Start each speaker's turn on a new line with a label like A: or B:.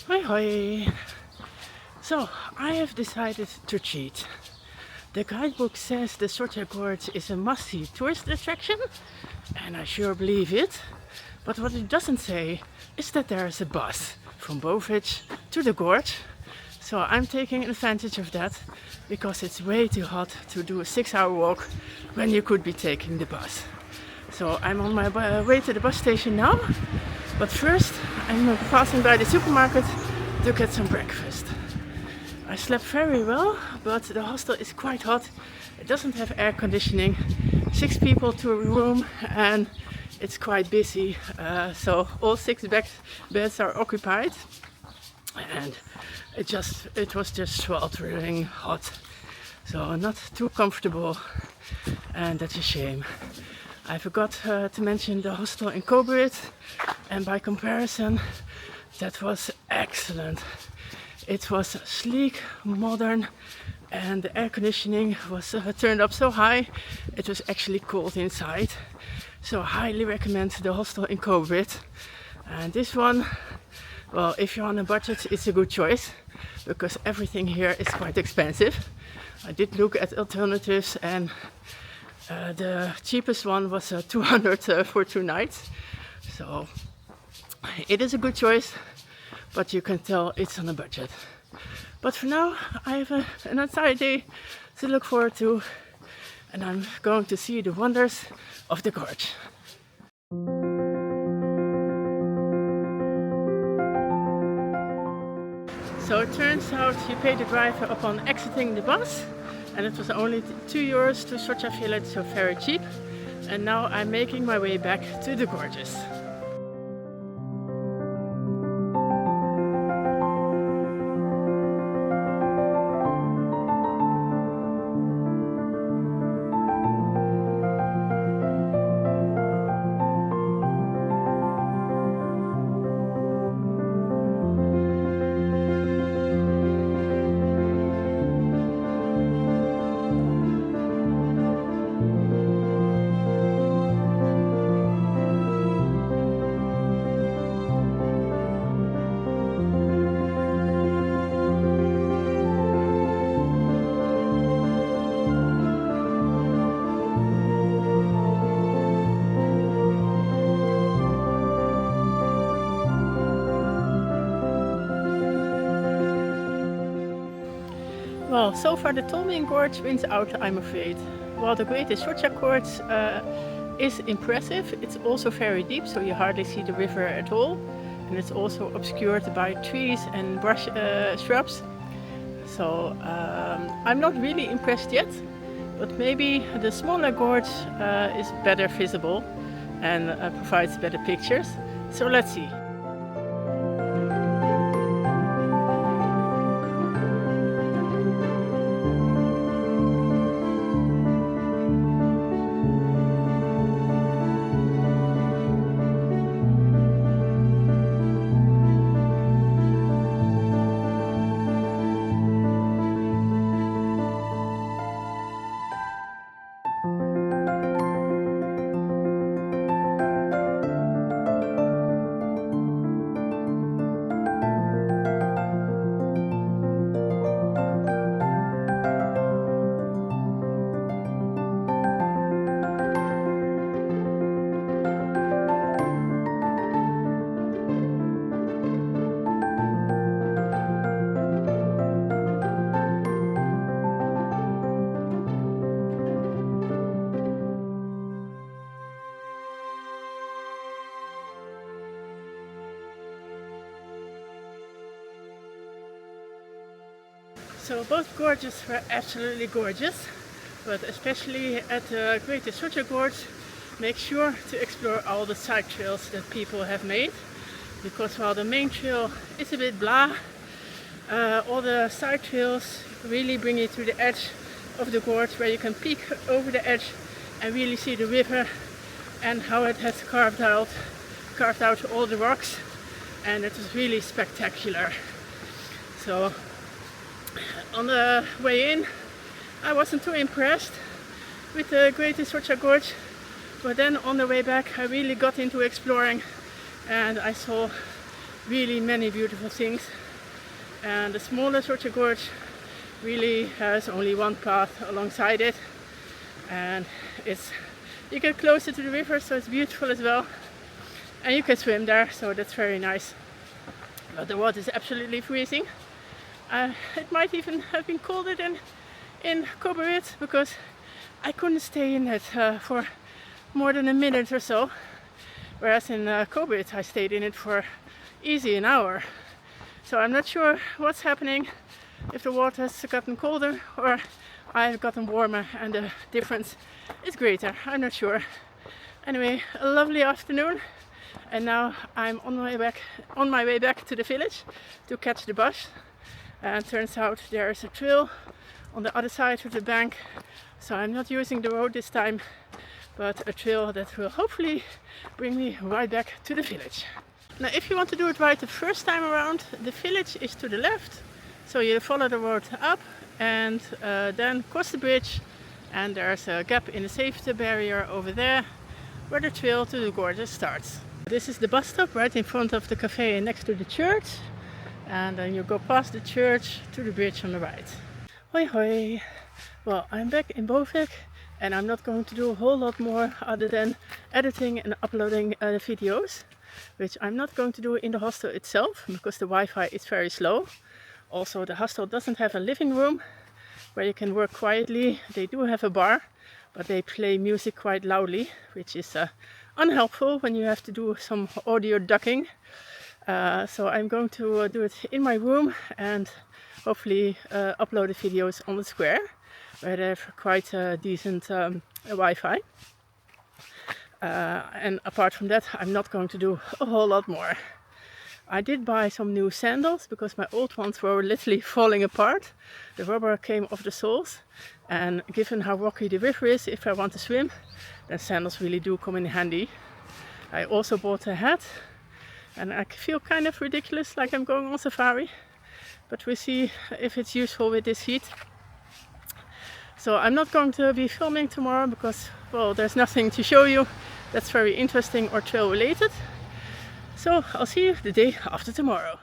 A: Hoi hoi! So, I have decided to cheat. The guidebook says the Soca Gorges is a must-see tourist attraction, and I sure believe it. But what it doesn't say is that there is a bus from Bovec to the gorge. So I'm taking advantage of that because it's way too hot to do a 6-hour walk when you could be taking the bus. So I'm on my way to the bus station now, but first I'm passing by the supermarket to get some breakfast. I slept very well, but the hostel is quite hot. It doesn't have air conditioning, 6 people to a room, and it's quite busy. So all 6 beds are occupied, and it was just sweltering hot. So not too comfortable, and that's a shame. I forgot to mention the hostel in Coburg, and by comparison, that was excellent. It was sleek, modern, and the air conditioning was turned up so high it was actually cold inside. So I highly recommend the hostel in Coburg. And this one, well, if you're on a budget, it's a good choice because everything here is quite expensive. I did look at alternatives, and the cheapest one was 200 for 2 nights. So it is a good choice, but you can tell it's on a budget. But for now, I have an entire day to look forward to, and I'm going to see the wonders of the gorge. So it turns out you pay the driver upon exiting the bus, and it was only €2 to Soca Village, so very cheap. And now I'm making my way back to the gorges. Well, so far the Tolmin Gorge wins out, I'm afraid. While the Great Soca Gorges is impressive, it's also very deep, so you hardly see the river at all. And it's also obscured by trees and shrubs. So I'm not really impressed yet, but maybe the smaller gorge is better visible and provides better pictures. So let's see. So both gorges were absolutely gorgeous, but especially at the Great Soca Gorge, make sure to explore all the side trails that people have made, because while the main trail is a bit blah, all the side trails really bring you to the edge of the gorge where you can peek over the edge and really see the river and how it has carved out all the rocks, and it was really spectacular. So on the way in, I wasn't too impressed with the Great Soca Gorge, but then on the way back I really got into exploring, and I saw really many beautiful things. And the smaller Soca Gorge really has only one path alongside it, and you get closer to the river, so it's beautiful as well, and you can swim there, so that's very nice. But the water is absolutely freezing. It might even have been colder than in Corbett, because I couldn't stay in it for more than a minute or so, whereas in Corbett I stayed in it for easy an hour. So I'm not sure what's happening, if the water has gotten colder or I've gotten warmer and the difference is greater. I'm not sure. Anyway, a lovely afternoon, and now I'm on my way back to the village to catch the bus. And turns out there is a trail on the other side of the bank, so I'm not using the road this time, but a trail that will hopefully bring me right back to the village. Now, if you want to do it right the first time around, the village is to the left, so you follow the road up and then cross the bridge, and there's a gap in the safety barrier over there where the trail to the gorges starts. This is the bus stop right in front of the cafe next to the church, and then you go past the church to the bridge on the right. Hoi hoi! Well, I'm back in Bovec, and I'm not going to do a whole lot more other than editing and uploading the videos, which I'm not going to do in the hostel itself because the Wi-Fi is very slow. Also, the hostel doesn't have a living room where you can work quietly. They do have a bar, but they play music quite loudly, which is unhelpful when you have to do some audio ducking. So I'm going to do it in my room and hopefully upload the videos on the square, where they have quite a decent Wi-Fi. And apart from that, I'm not going to do a whole lot more. I did buy some new sandals because my old ones were literally falling apart. The rubber came off the soles, and given how rocky the river is, if I want to swim, then sandals really do come in handy. I also bought a hat, and I feel kind of ridiculous, like I'm going on safari, but we'll see if it's useful with this heat. So I'm not going to be filming tomorrow because, well, there's nothing to show you that's very interesting or trail related. So I'll see you the day after tomorrow.